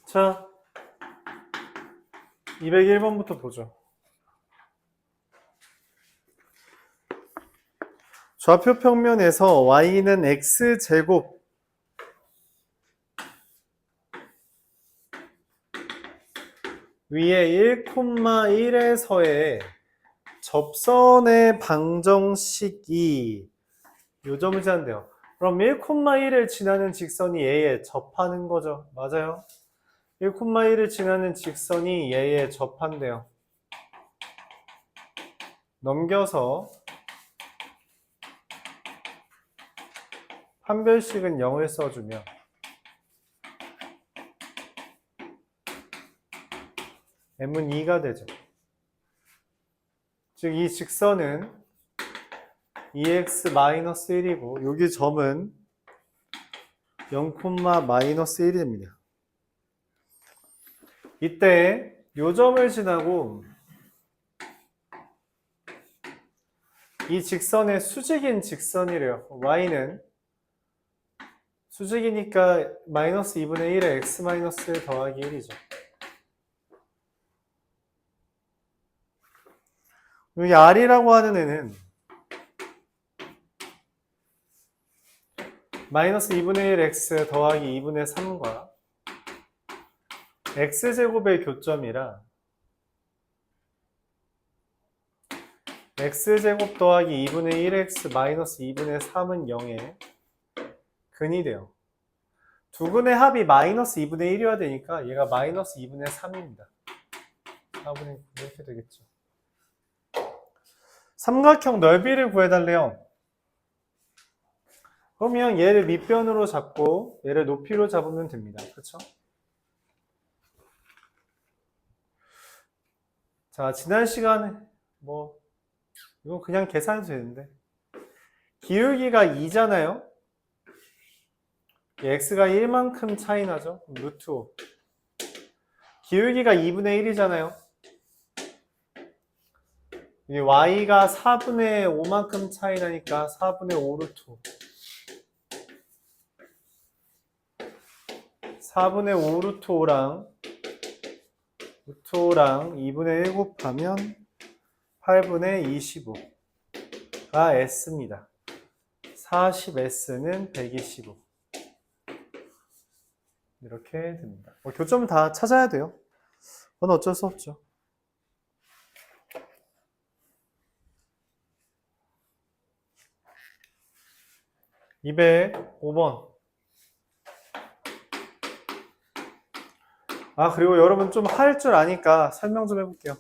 자, 201번부터 보죠. 좌표 평면에서 y는 x제곱 위에 1,1에서의 접선의 방정식이 요 점을 지난대요. 그럼 1,1을 지나는 직선이 얘에 접하는 거죠. 맞아요? 1,1을 지나는 직선이 얘에 접한대요. 넘겨서 판별식은 0을 써주면 m은 2가 되죠. 즉 이 직선은 2x-1이고 여기 점은 0,-1이 됩니다. 이때 요 점을 지나고 이 직선의 수직인 직선이래요. y는 수직이니까 마이너스 2분의 1에 x-1 더하기 1이죠. 여기 r이라고 하는 애는 마이너스 2분의 1 x 더하기 2분의 3과 x제곱의 교점이라 x제곱 더하기 2분의 1x 마이너스 2분의 3은 0의 근이 돼요. 두 근의 합이 마이너스 2분의 1이어야 되니까 얘가 마이너스 2분의 3입니다. 4분의 9 이렇게 되겠죠. 삼각형 넓이를 구해달래요. 그러면 얘를 밑변으로 잡고 얘를 높이로 잡으면 됩니다. 그렇죠? 자, 지난 시간에 이거 그냥 계산해도 되는데 기울기가 2잖아요. x가 1만큼 차이 나죠? 루트 5. 기울기가 2분의 1이잖아요. y가 4분의 5만큼 차이 나니까 4분의 5 루트 5. 4분의 5 루트 5랑 루트 5랑 2분의 1 곱하면 8분의 25가 s입니다. 40s는 125. 이렇게 됩니다. 교점은 다 찾아야 돼요. 그건 어쩔 수 없죠. (205번) 그리고 여러분 좀 할 줄 아니까 설명 좀 해볼게요.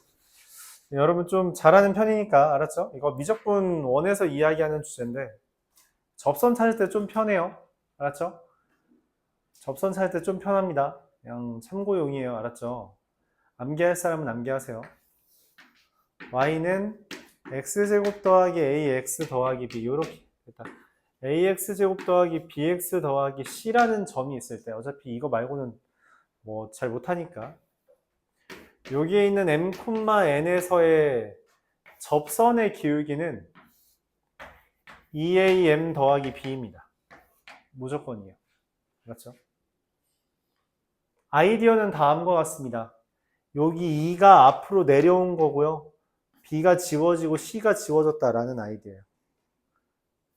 여러분 좀 잘하는 편이니까 알았죠? 이거 미적분 1에서 이야기하는 주제인데 접선 찾을 때 좀 편해요. 알았죠? 접선 찾을 때 좀 편합니다. 그냥 참고용이에요. 알았죠? 암기할 사람은 암기하세요. y는 x제곱 더하기 ax 더하기 b 요렇게 됐다. ax제곱 더하기 bx 더하기 c라는 점이 있을 때 어차피 이거 말고는 잘 못하니까 여기에 있는 m,n에서의 접선의 기울기는 2am 더하기 b입니다. 무조건이에요. 그렇죠? 아이디어는 다음과 같습니다. 여기 2가 앞으로 내려온 거고요. b가 지워지고 c가 지워졌다라는 아이디어예요.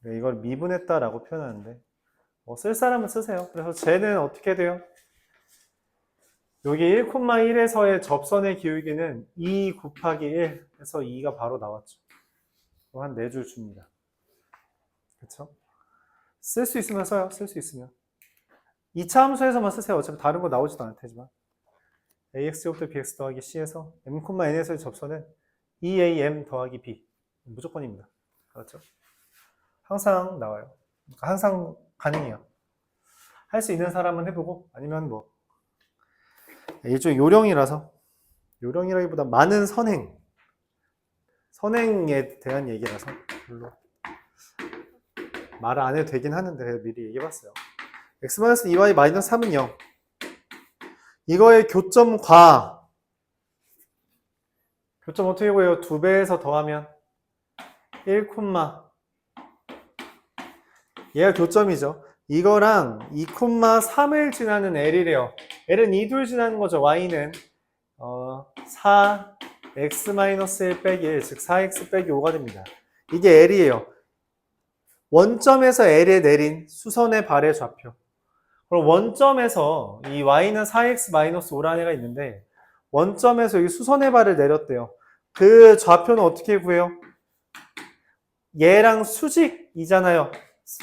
이걸 미분했다라고 표현하는데 쓸 사람은 쓰세요. 그래서 쟤는 어떻게 돼요? 여기 1,1에서의 접선의 기울기는 2 곱하기 1 해서 2가 바로 나왔죠. 한 4줄 줍니다. 그쵸? 쓸 수 있으면 써요. 쓸 수 있으면. 2차 함수에서만 쓰세요. 어차피 다른 거 나오지도 않을 테지만. ax제곱도 bx 더하기 c에서 m,n에서의 접선은 2am 더하기 b. 무조건입니다. 그렇죠? 항상 나와요. 그러니까 항상 가능해요. 할 수 있는 사람은 해보고 아니면 일종의 요령이라서 요령이라기보다 많은 선행에 대한 얘기라서 별로 말을 안 해도 되긴 하는데 미리 얘기해봤어요. x-2y-3은 0. 이거의 교점과 교점 어떻게 구해요? 2배에서 더하면 1, 얘가 교점이죠. 이거랑 2,3을 지나는 L이래요. L은 2둘 지나는 거죠. Y는 4x-1 빼기 1, 즉 4x 빼기 5가 됩니다. 이게 L이에요. 원점에서 L에 내린 수선의 발의 좌표. 그럼 원점에서 이 Y는 4x-5라는 애가 있는데 원점에서 이 수선의 발을 내렸대요. 그 좌표는 어떻게 구해요? 얘랑 수직이잖아요.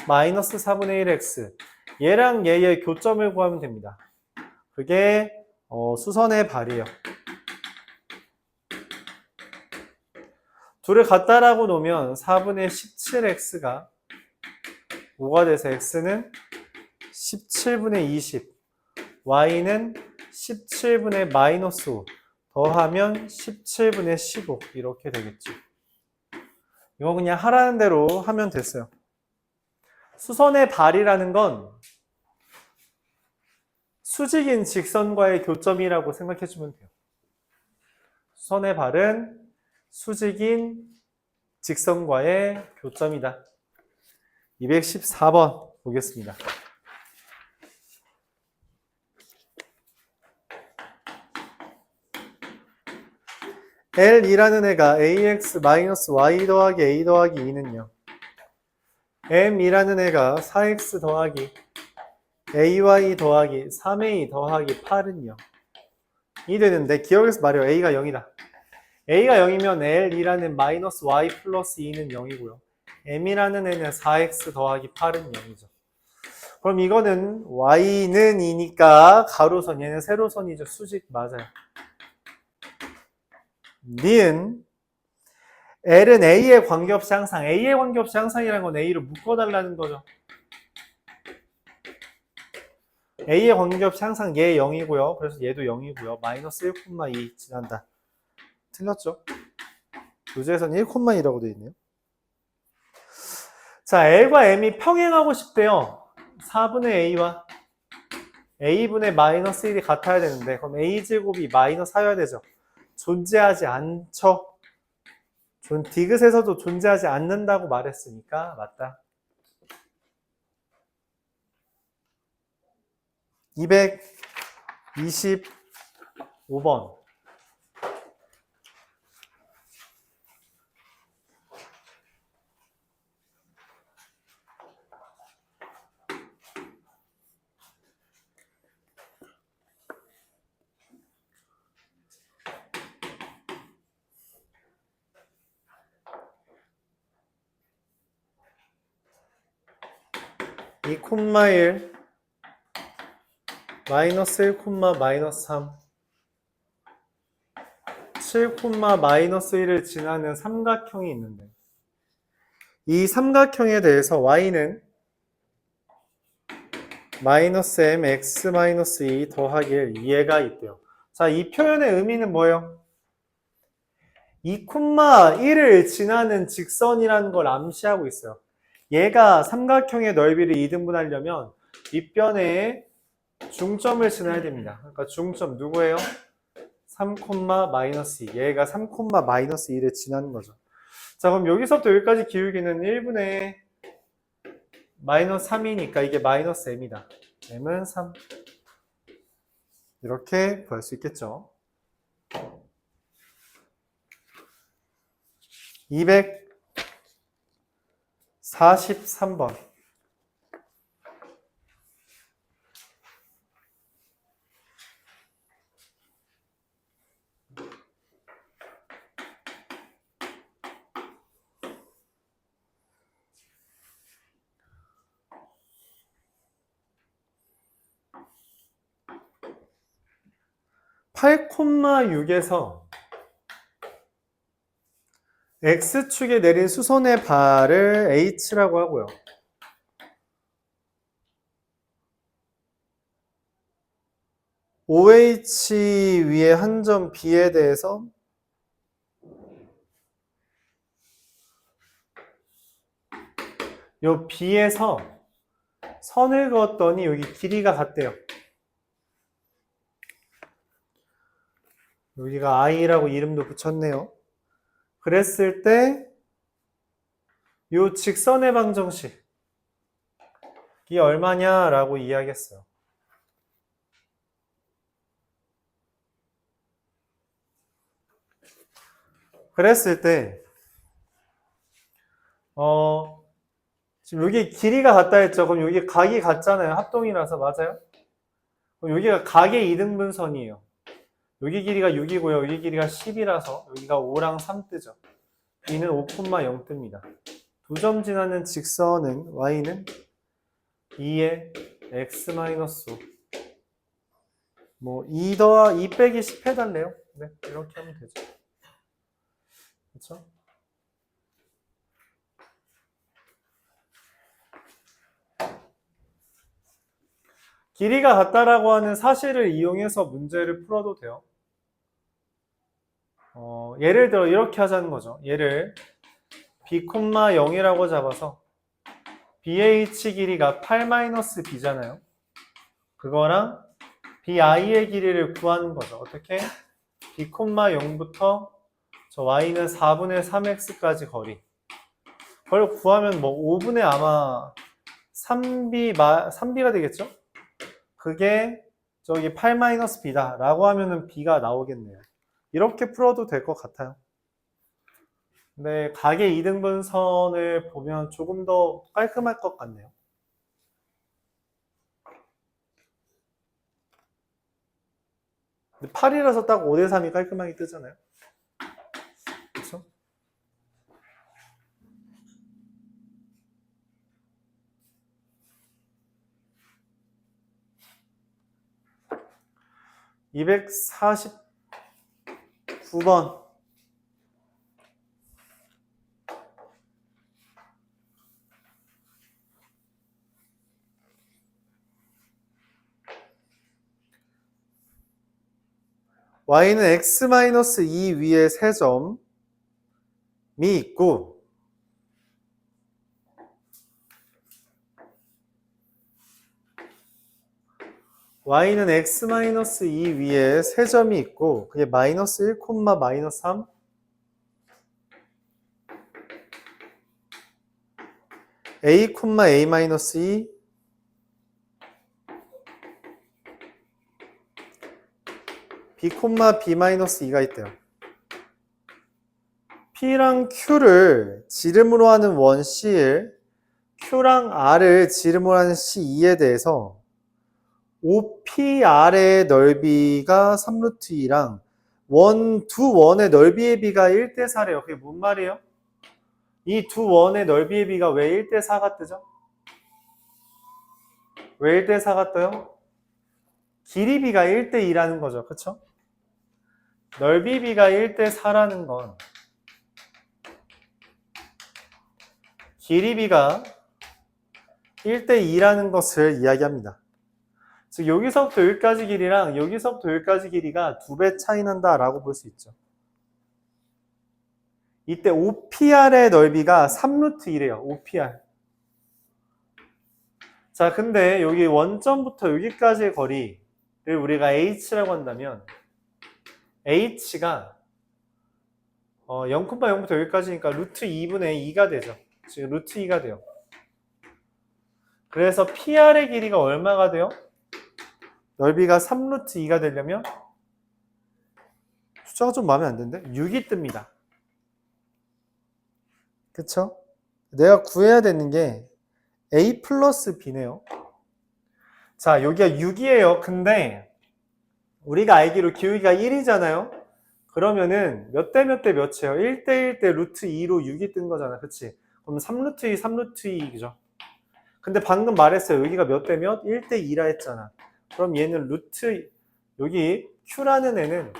마이너스 4분의 1x. 얘랑 얘의 교점을 구하면 됩니다. 그게 수선의 발이에요. 둘을 갖다라고 놓으면 4분의 17x가 5가 돼서 x는 17분의 20, y는 17분의 마이너스 5 더하면 17분의 15 이렇게 되겠죠. 이거 그냥 하라는 대로 하면 됐어요. 수선의 발이라는 건 수직인 직선과의 교점이라고 생각해주면 돼요. 수선의 발은 수직인 직선과의 교점이다. 214번 보겠습니다. L2라는 애가 ax-y 더하기 a 더하기 2는요. M2라는 애가 4x 더하기 ay 더하기 3a 더하기 8은요. 이 되는데 기억해서 말해요. a가 0이다. a가 0이면 L2라는 마이너스 y 플러스 2는 0이고요. m이라는 애는 4x 더하기 8은 0이죠. 그럼 이거는 y는 2니까 가로선, 얘는 세로선이죠. 수직 맞아요. 니은 L은 A에 관계없이 항상, A에 관계없이 항상이라는 건 A로 묶어달라는 거죠. A에 관계없이 항상 얘 0이고요. 그래서 얘도 0이고요. 마이너스 1,2 지난다. 틀렸죠? 교재에서는 1,2라고 되어 있네요. 자, L과 M이 평행하고 싶대요. 4분의 A와 A분의 마이너스 1이 같아야 되는데 그럼 A제곱이 마이너스 4여야 되죠. 존재하지 않죠. 디귿에서도 존재하지 않는다고 말했으니까 맞다. 225번. (2, 1) 마이너스 1, 마이너스 3 7, 마이너스 1을 지나는 삼각형이 있는데 이 삼각형에 대해서 y는 마이너스 m x 마이너스 2 더하기 1 얘가 있대요. 자, 이 표현의 의미는 뭐예요? 2, 1을 지나는 직선이라는 걸 암시하고 있어요. 얘가 삼각형의 넓이를 2등분 하려면 윗변에 중점을 지나야 됩니다. 그러니까 중점 누구예요? 3, 마이너스 2. 얘가 3, 마이너스 2를 지나는 거죠. 자, 그럼 여기서부터 여기까지 기울기는 1분의 마이너스 3이니까 이게 마이너스 m이다. m은 3. 이렇게 구할 수 있겠죠. 243번. (8, 6에서) X축에 내린 수선의 발을 H라고 하고요. OH 위에 한 점 B에 대해서 요 B에서 선을 그었더니 여기 길이가 같대요. 여기가 I라고 이름도 붙였네요. 그랬을 때 요 직선의 방정식이 얼마냐라고 이야기했어요. 그랬을 때 지금 여기 길이가 같다 했죠. 그럼 여기 각이 같잖아요. 합동이라서. 맞아요? 그럼 여기가 각의 이등분선이에요. 여기 길이가 6이고요. 여기 길이가 10이라서 여기가 5랑 3 뜨죠. b는 5,0 뜹니다. 두 점 지나는 직선은 y는 2의 x-5 뭐 2 빼기 10 해달래요. 네, 이렇게 하면 되죠. 그렇죠? 길이가 같다라고 하는 사실을 이용해서 문제를 풀어도 돼요. 예를 들어 이렇게 하자는 거죠. 얘를 b, 0이라고 잡아서 BH 길이가 8-B잖아요. 그거랑 BI의 길이를 구하는 거죠. 어떻게? B, 0부터 저 Y는 4분의 3X까지 거리. 그걸 구하면 뭐 5분의 아마 3B가 되겠죠? 그게 저기 8-B다 라고 하면은 B가 나오겠네요. 이렇게 풀어도 될 것 같아요. 근데 각의 이등분선을 보면 조금 더 깔끔할 것 같네요. 근데 8이라서 딱 5대3이 깔끔하게 뜨잖아요. 그렇죠? (249번) y는 x-2 위에 세 점이 있고 y는 x-2 위에 세 점이 있고 그게 마이너스 1, 마이너스 3 a, a-2 b, b-2가 있대요. P랑 Q를 지름으로 하는 원 C1, Q랑 R을 지름으로 하는 C2에 대해서 OPR의 넓이가 3루트2랑 두 원의 넓이의 비가 1대4래요. 그게 뭔 말이에요? 이 두 원의 넓이의 비가 왜 1대4가 뜨죠? 왜 1대4가 떠요? 길이 비가 1대2라는 거죠. 그쵸? 넓이 비가 1대4라는 건 길이 비가 1대2라는 것을 이야기합니다. 즉 여기서부터 여기까지 길이랑 여기서부터 여기까지 길이가 2배 차이 난다라고 볼 수 있죠. 이때 OPR의 넓이가 3루트1이에요. OPR. 자, 근데 여기 원점부터 여기까지의 거리를 우리가 H라고 한다면 H가 0,0부터 여기까지니까 루트 2분의 2가 되죠. 즉 루트 2가 돼요. 그래서 PR의 길이가 얼마가 돼요? 넓이가 3루트 2가 되려면 숫자가 좀 마음에 안 드는데 6이 뜹니다. 그쵸? 내가 구해야 되는 게 A 플러스 B네요. 자, 여기가 6이에요. 근데 우리가 알기로 기울기가 1이잖아요. 그러면은 몇 대 몇 대 몇이에요? 1대1 대 루트 2로 6이 뜬 거잖아. 그치? 그럼 3루트 2, 3루트 2, 그죠? 근데 방금 말했어요. 여기가 몇 대 몇? 1대2라 했잖아. 그럼 얘는 루트, 여기 Q라는 애는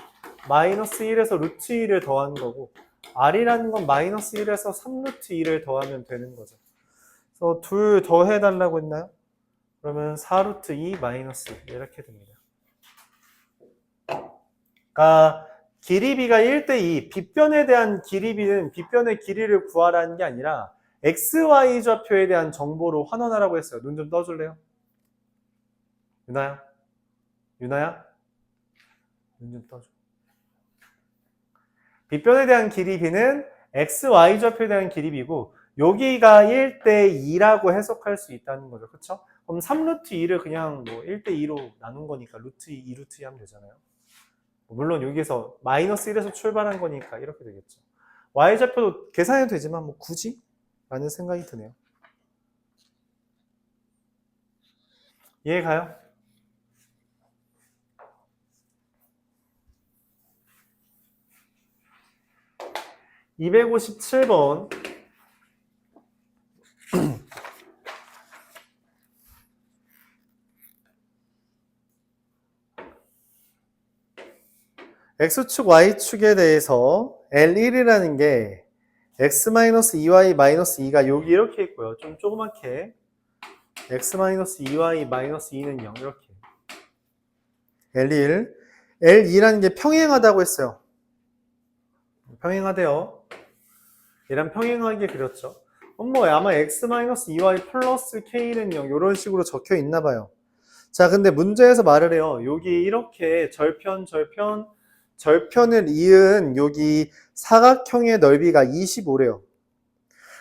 마이너스 1에서 루트 2를 더한 거고 R이라는 건 마이너스 1에서 3루트 2를 더하면 되는 거죠. 그래서 둘 더 해달라고 했나요? 그러면 4루트 2 마이너스 이렇게 됩니다. 그러니까 길이비가 1대2, 빗변에 대한 길이비는 빗변의 길이를 구하라는 게 아니라 XY 좌표에 대한 정보로 환원하라고 했어요. 눈 좀 떠줄래요? 유나야? 유나야? 눈 좀 떠줘. 빗변에 대한 길이비는 XY 좌표에 대한 길이비고 여기가 1대2라고 해석할 수 있다는 거죠. 그쵸? 그럼 3루트 2를 그냥 뭐 1대2로 나눈 거니까 루트 2, 2루트 2 하면 되잖아요. 물론 여기서 마이너스 1에서 출발한 거니까 이렇게 되겠죠. y좌표도 계산해도 되지만 뭐 굳이? 라는 생각이 드네요. 이해 가요? (257번) x축, y축에 대해서 L1이라는 게 x-2y-2가 여기 이렇게 있고요. 좀 조그맣게 x-2y-2는 0 이렇게. L1, L2라는 게 평행하다고 했어요. 평행하대요. 얘랑 평행하게 그렸죠. 뭐 아마 x-2y 플러스 k는 0 이런 식으로 적혀 있나 봐요. 자, 근데 문제에서 말을 해요. 여기 이렇게 절편을 이은 여기 사각형의 넓이가 25래요.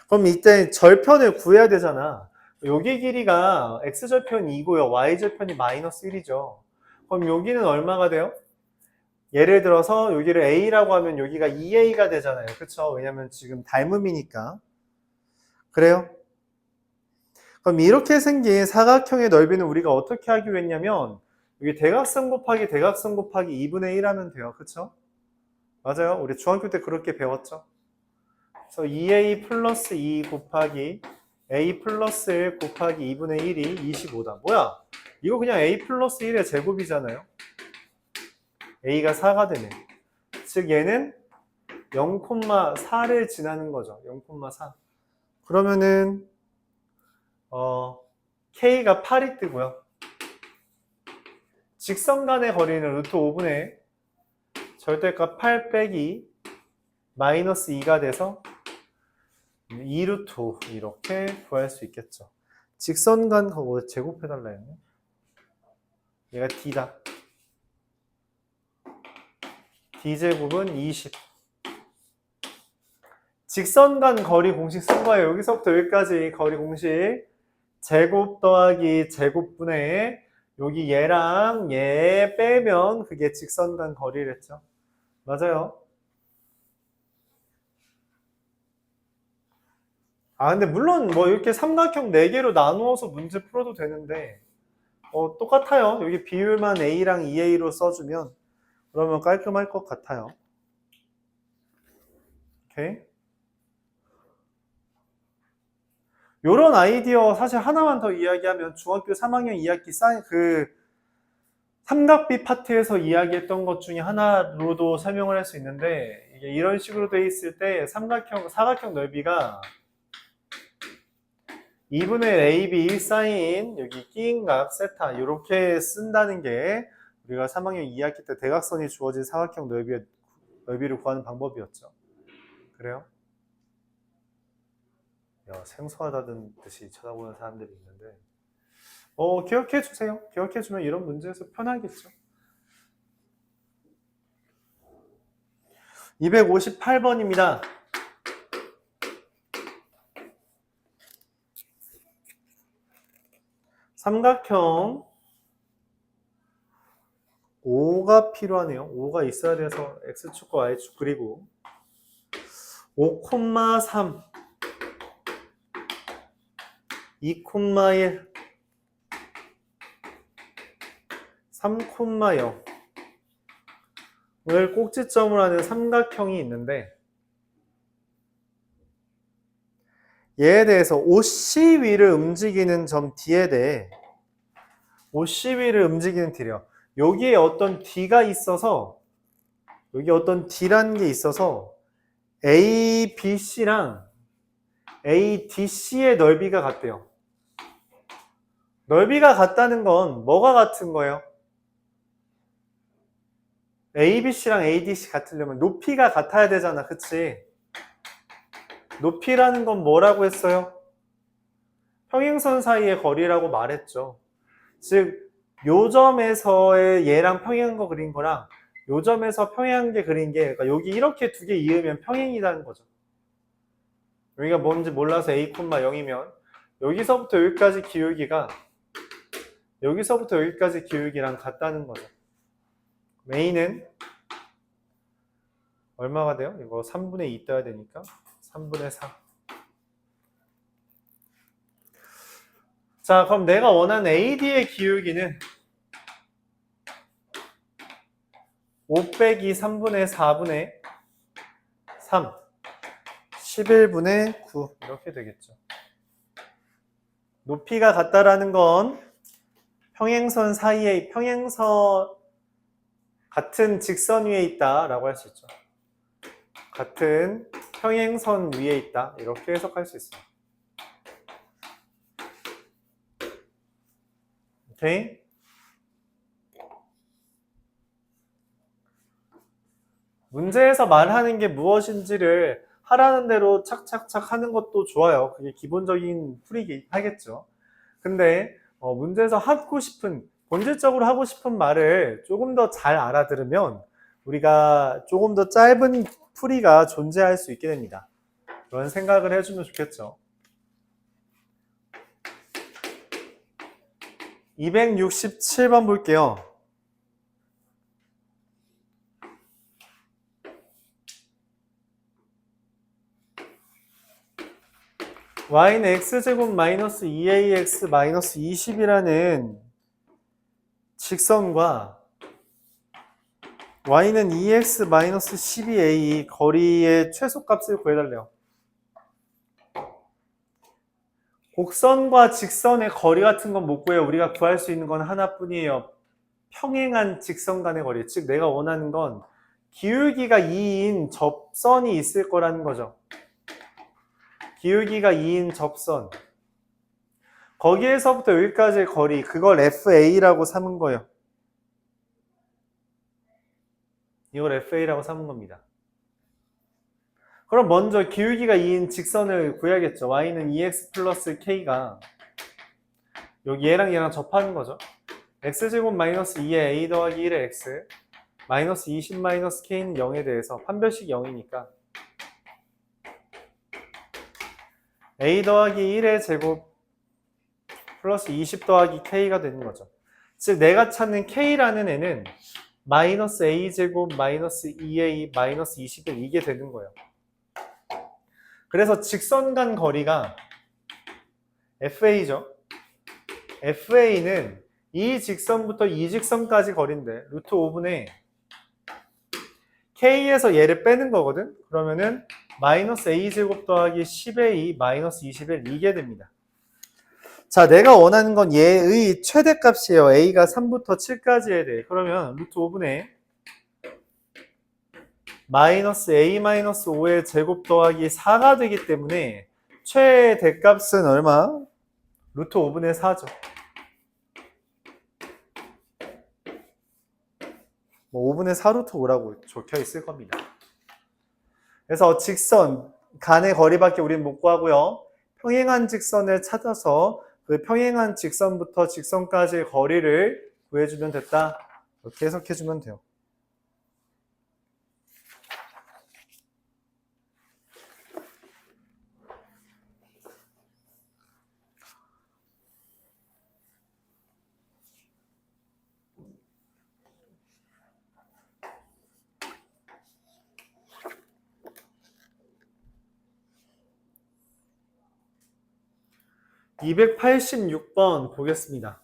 그럼 이때 절편을 구해야 되잖아. 여기 길이가 x절편이 2고요. y절편이 마이너스 1이죠. 그럼 여기는 얼마가 돼요? 예를 들어서 여기를 a라고 하면 여기가 2a가 되잖아요. 그쵸? 왜냐면 지금 닮음이니까. 그래요? 그럼 이렇게 생긴 사각형의 넓이는 우리가 어떻게 하기로 했냐면 여기 대각선 곱하기 대각선 곱하기 2분의 1 하면 돼요. 그쵸? 맞아요. 우리 중학교 때 그렇게 배웠죠. 그래서 2a 플러스 2 곱하기 a 플러스 1 곱하기 2분의 1이 25다. 뭐야? 이거 그냥 a 플러스 1의 제곱이잖아요. a가 4가 되네. 즉 얘는 0,4를 지나는 거죠. 0,4. 그러면은 k가 8이 뜨고요. 직선 간의 거리는 루트 5분의 절대값 8 빼기 마이너스 2가 돼서 2루트 5 이렇게 구할 수 있겠죠. 직선 간 거 제곱해달라 했네. 얘가 d다. d제곱은 20. 직선 간 거리 공식 쓴 거예요. 여기서부터 여기까지 거리 공식 제곱 더하기 제곱분의 여기 얘랑 얘 빼면 그게 직선 간 거리랬죠. 맞아요. 근데 물론 뭐 이렇게 삼각형 4개로 나누어서 문제 풀어도 되는데 똑같아요. 여기 비율만 a랑 2a로 써주면 그러면 깔끔할 것 같아요. 오케이. 요런 아이디어 사실 하나만 더 이야기하면 중학교 3학년 2학기 삼각비 파트에서 이야기했던 것 중에 하나로도 설명을 할 수 있는데 이게 이런 식으로 돼 있을 때 사각형 넓이가 2분의 AB 1사인 여기 끼인각 세타 이렇게 쓴다는 게 우리가 3학년 2학기 때 대각선이 주어진 사각형 넓이를 구하는 방법이었죠. 그래요? 생소하다는 듯이 쳐다보는 사람들이 있는데 기억해 주세요. 기억해 주면 이런 문제에서 편하겠죠. 258번입니다. 삼각형 5가 필요하네요. 5가 있어야 돼서 X축과 Y축 그리고 5,3 2,1 3,0을 꼭지점으로 하는 삼각형이 있는데 얘에 대해서 OC 위를 움직이는 점 D에 대해 OC 위를 움직이는 D래요. 여기에 어떤 D가 있어서 여기 어떤 D라는 게 있어서 ABC랑 ADC의 넓이가 같대요. 넓이가 같다는 건 뭐가 같은 거예요? ABC랑 ADC 같으려면 높이가 같아야 되잖아. 그치? 높이라는 건 뭐라고 했어요? 평행선 사이의 거리라고 말했죠. 즉, 요 점에서의 얘랑 평행한 거 그린 거랑 요 점에서 평행한 게 그린 게 그러니까 여기 이렇게 두 개 이으면 평행이라는 거죠. 여기가 뭔지 몰라서 a, 0이면 여기서부터 여기까지 기울기가 여기서부터 여기까지 기울기랑 같다는 거죠. a는 얼마가 돼요? 이거 3분의 2 떠야 되니까 3분의 4. 자, 그럼 내가 원하는 AD의 기울기는 5 빼기 3분의 4분의 3, 11분의 9 이렇게 되겠죠. 높이가 같다라는 건 평행선 사이에, 평행선 같은 직선 위에 있다라고 할 수 있죠. 같은 평행선 위에 있다 이렇게 해석할 수 있어요. 오케이? 문제에서 말하는 게 무엇인지를 하라는 대로 착착착 하는 것도 좋아요. 그게 기본적인 풀이긴 하겠죠. 근데 문제에서 하고 싶은, 본질적으로 하고 싶은 말을 조금 더 잘 알아들으면 우리가 조금 더 짧은 풀이가 존재할 수 있게 됩니다. 그런 생각을 해주면 좋겠죠. 267번 볼게요. y는 x제곱 마이너스 2ax 마이너스 20이라는 직선과 y는 2x 마이너스 12a 거리의 최소값을 구해달래요. 곡선과 직선의 거리 같은 건 못 구해요. 우리가 구할 수 있는 건 하나뿐이에요. 평행한 직선 간의 거리. 즉 내가 원하는 건 기울기가 2인 접선이 있을 거라는 거죠. 기울기가 2인 접선. 거기에서부터 여기까지의 거리, 그걸 FA라고 삼은 거예요. 이걸 FA라고 삼은 겁니다. 그럼 먼저 기울기가 2인 직선을 구해야겠죠. y는 2x 플러스 k가 여기 얘랑 얘랑 접하는 거죠. x제곱 마이너스 2의 a 더하기 1의 x 마이너스 20 마이너스 k는 0에 대해서 판별식 0이니까 a 더하기 1의 제곱 플러스 20 더하기 k가 되는 거죠. 즉 내가 찾는 k라는 애는 마이너스 a 제곱 마이너스 2a 마이너스 21 이게 되는 거예요. 그래서 직선 간 거리가 FA죠. FA는 이 직선부터 이 직선까지 거리인데 루트 5분의 K에서 얘를 빼는 거거든. 그러면은 마이너스 A제곱 더하기 10A 마이너스 21 이게 됩니다. 자, 내가 원하는 건 얘의 최대값이에요. A가 3부터 7까지에 대해. 그러면 루트 5분의 마이너스 A 마이너스 5의 제곱 더하기 4가 되기 때문에 최대값은 얼마? 루트 5분의 4죠. 뭐 5분의 4 루트 5라고 적혀 있을 겁니다. 그래서 직선 간의 거리밖에 우리는 못 구하고요. 평행한 직선을 찾아서 그 평행한 직선부터 직선까지의 거리를 구해주면 됐다. 이렇게 해석해주면 돼요. (286번) 보겠습니다.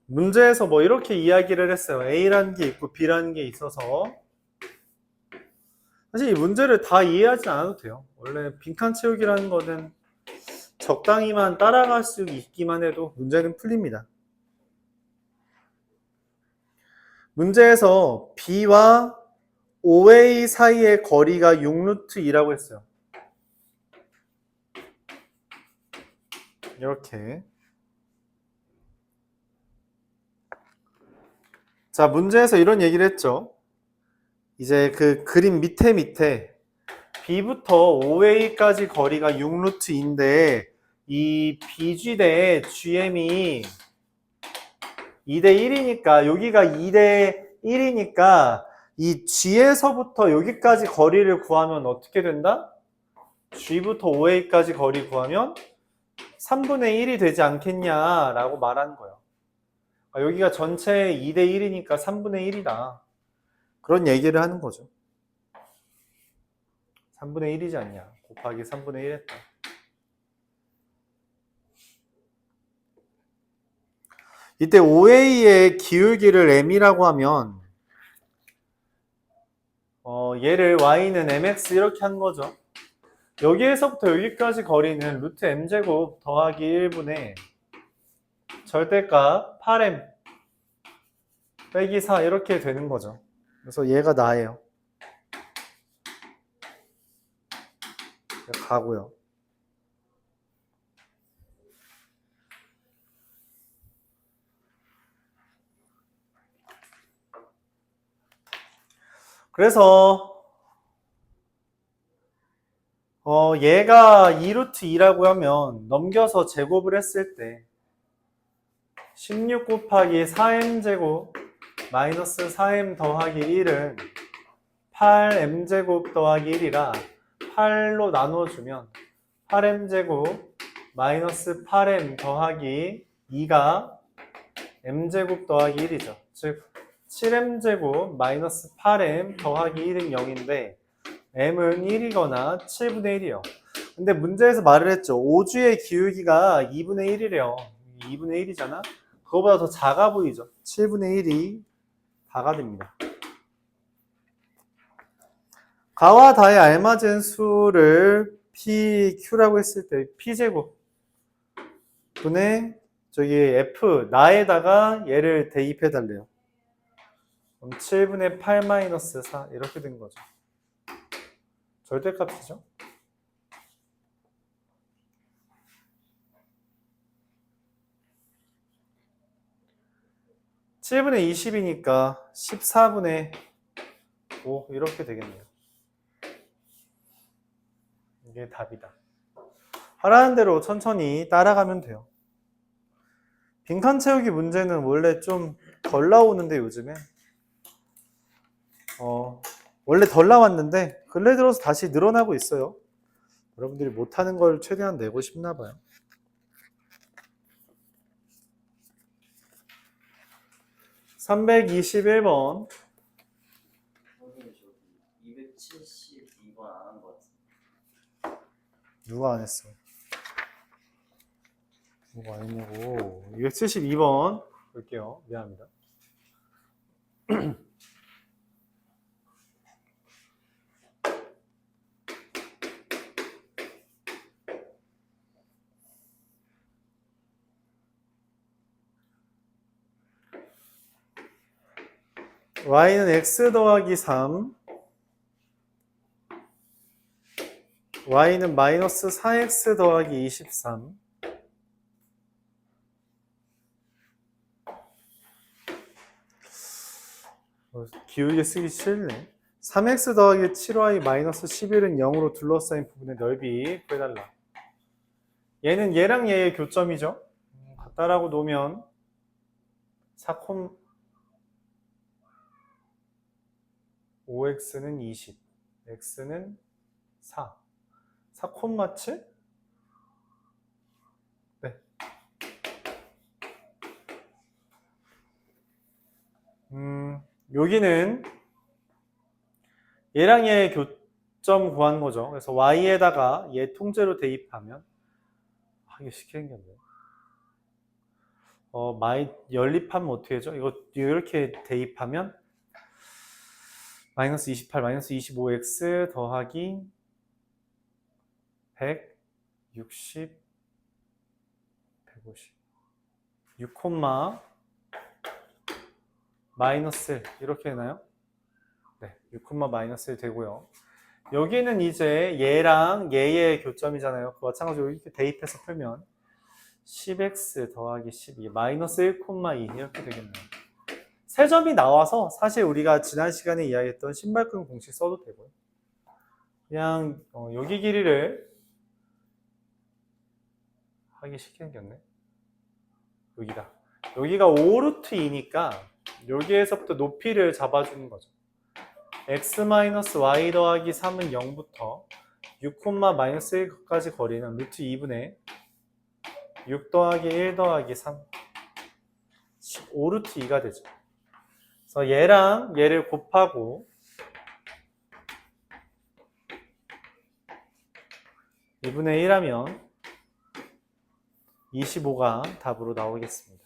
문제에서 뭐 이렇게 이야기를 했어요. A라는 게 있고 B라는 게 있어서 사실 이 문제를 다 이해하지 않아도 돼요. 원래 빈칸 채우기라는 거는 적당히만 따라갈 수 있기만 해도 문제는 풀립니다. 문제에서 B와 OA 사이의 거리가 6루트 2라고 했어요. 이렇게. 자, 문제에서 이런 얘기를 했죠. 이제 그 그림 밑에 B부터 OA까지 거리가 6루트 2인데 이 BG 대 GM이 2대 1이니까 여기가 2대 1이니까 이 G에서부터 여기까지 거리를 구하면 어떻게 된다? G부터 OA까지 거리 구하면 3분의 1이 되지 않겠냐라고 말하는 거예요. 여기가 전체 2대 1이니까 3분의 1이다. 그런 얘기를 하는 거죠. 3분의 1이지 않냐. 곱하기 3분의 1 했다. 이때 OA의 기울기를 m이라고 하면 얘를 y는 mx 이렇게 한 거죠. 여기에서부터 여기까지 거리는 루트 m제곱 더하기 1분의 절대값 8m 빼기 4 이렇게 되는 거죠. 그래서 얘가 나예요. 가고요. 그래서 얘가 2루트 2라고 하면 넘겨서 제곱을 했을 때 16 곱하기 4m제곱 마이너스 4m 더하기 1은 8m제곱 더하기 1이라 8로 나눠주면 8m제곱 마이너스 8m 더하기 2가 m제곱 더하기 1이죠. 즉 7m제곱 마이너스 8m 더하기 1은 0인데 m은 1이거나 7분의 1이요. 근데 문제에서 말을 했죠. 5주의 기울기가 2분의 1이래요. 2분의 1이잖아. 그거보다 더 작아 보이죠. 7분의 1이 다가 됩니다. 가와 다에 알맞은 수를 PQ라고 했을 때 P제곱 분의 저기 F 나에다가 얘를 대입해 달래요. 그럼 7분의 8 마이너스 4 이렇게 된 거죠. 절대값이죠. (7분의 20이니까) 14분의 5 이렇게 되겠네요. 이게 답이다. 하라는 대로 천천히 따라가면 돼요. 빈칸 채우기 문제는 원래 좀 덜 나오는데 요즘에 원래 덜 나왔는데 근래 들어서 다시 늘어나고 있어요. 여러분들이 못하는 걸 최대한 내고 싶나 봐요. 321번 272번 안 한 것 같습니다. 누가 안 했어? 누가 안 했냐고. 272번 볼게요. 미안합니다. y는 x 더하기 3 y는 마이너스 4x 더하기 23 기울게 쓰기 싫네. 3x 더하기 7y 마이너스 11은 0으로 둘러싸인 부분의 넓이 구해달라. 얘는 얘랑 얘의 교점이죠. 같다라고 놓으면 5x는 20, x는 4. 4,7? 네. 여기는 얘랑 얘의 교점 구한 거죠. 그래서 y에다가 얘 통째로 대입하면 하기 쉽게 생겼네요. 연립하면 어떻게 되죠? 이거 이렇게 대입하면 마이너스 28, 마이너스 25x 더하기 160, 150, 6, 마이너스 이렇게 되나요? 네, 6, 마이너스 1 되고요. 여기는 이제 얘랑 얘의 교점이잖아요. 그 마찬가지로 이렇게 대입해서 풀면 10x 더하기 12 마이너스 1,2 이렇게 되겠네요. 세 점이 나와서 사실 우리가 지난 시간에 이야기했던 신발끈 공식 써도 되고요. 그냥 여기 길이를 하기 쉽게 생겼네. 여기다. 여기가 5루트 2니까 여기에서부터 높이를 잡아주는 거죠. x-y 더하기 3은 0부터 6, 마이너스 1까지 거리는 루트 2분의 6 더하기 1 더하기 3 15루트 2가 되죠. 그래서 얘랑 얘를 곱하고 2분의 1 하면 25가 답으로 나오겠습니다.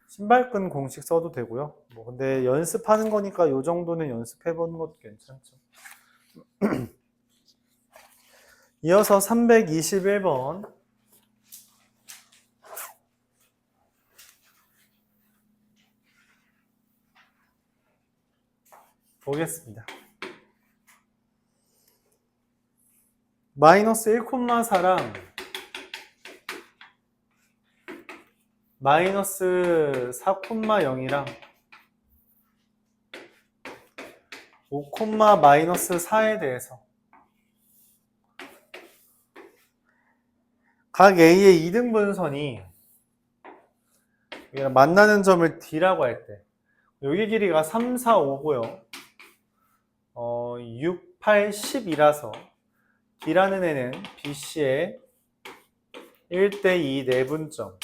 신발끈 공식 써도 되고요. 뭐 근데 연습하는 거니까 이 정도는 연습해보는 것도 괜찮죠. 이어서 321번 보겠습니다. 마이너스 1,4랑 마이너스 4,0이랑 5, 마이너스 4에 대해서 각 A의 2등분선이 만나는 점을 D라고 할 때 여기 길이가 3, 4, 5고요. 6, 8, 10이라서 D라는 애는 BC의 1대2 내분점이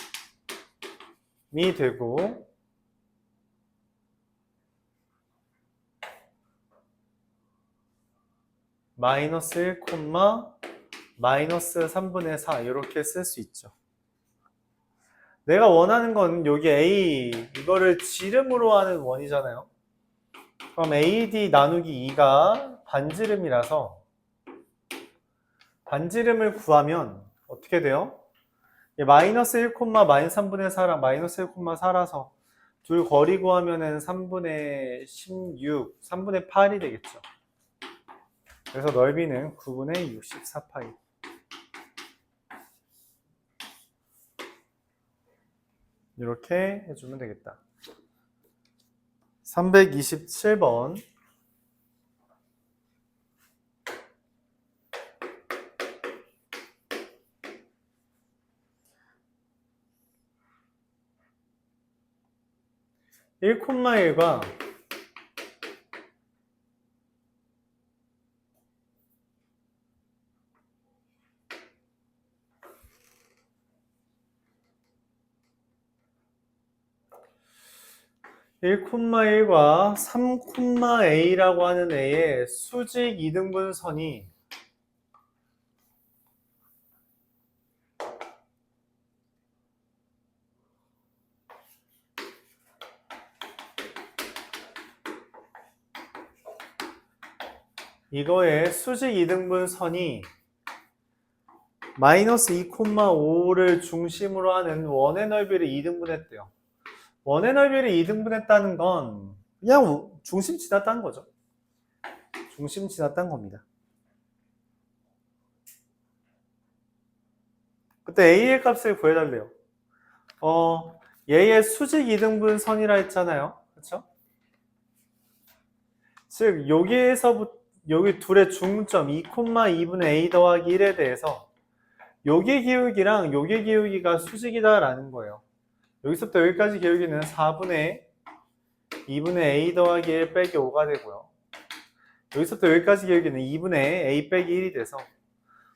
되고 마이너스 1, 마이너스 3분의 4 이렇게 쓸 수 있죠. 내가 원하는 건 여기 A 이거를 지름으로 하는 원이잖아요. 그럼 AD 나누기 2가 반지름이라서 반지름을 구하면 어떻게 돼요? 마이너스 1, 마이너스 3분의 4랑 마이너스 1, 4라서 둘 거리 구하면은 3분의 16, 3분의 8이 되겠죠. 그래서 넓이는 9분의 64파이. 이렇게 해주면 되겠다. 327번 1,1과 1,1과 3,a라고 하는 애의 수직 이등분선이 이거의 수직 이등분선이 마이너스 2,5를 중심으로 하는 원의 넓이를 2등분했대요. 원의 넓이를 2등분했다는 건 그냥 중심 지났다는 거죠. 중심 지났다는 겁니다. 그때 A의 값을 구해달래요. 얘의 수직 이등분선이라 했잖아요. 그렇죠? 즉 여기에서부터 여기 둘의 중점 2,2분의 A 더하기 1에 대해서 여기의 기울기랑 여기의 기울기가 수직이다 라는 거예요. 여기서부터 여기까지 기울기는 4분의 2분의 A 더하기 1 빼기 5가 되고요. 여기서부터 여기까지 기울기는 2분의 A 빼기 1이 돼서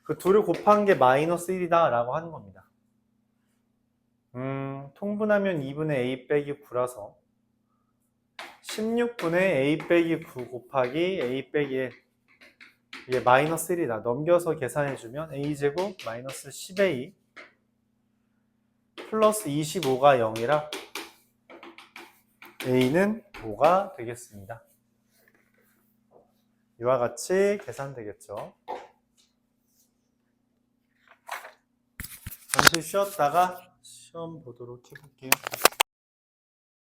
그 둘을 곱한 게 마이너스 1이다 라고 하는 겁니다. 통분하면 2분의 A 빼기 9라서 16분의 A 빼기 9 곱하기 A 빼기 1 이게 마이너스 1이다. 넘겨서 계산해주면 A제곱 마이너스 10A 플러스 25가 0이라 A는 5가 되겠습니다. 이와 같이 계산되겠죠. 잠시 쉬었다가 시험 보도록 해볼게요.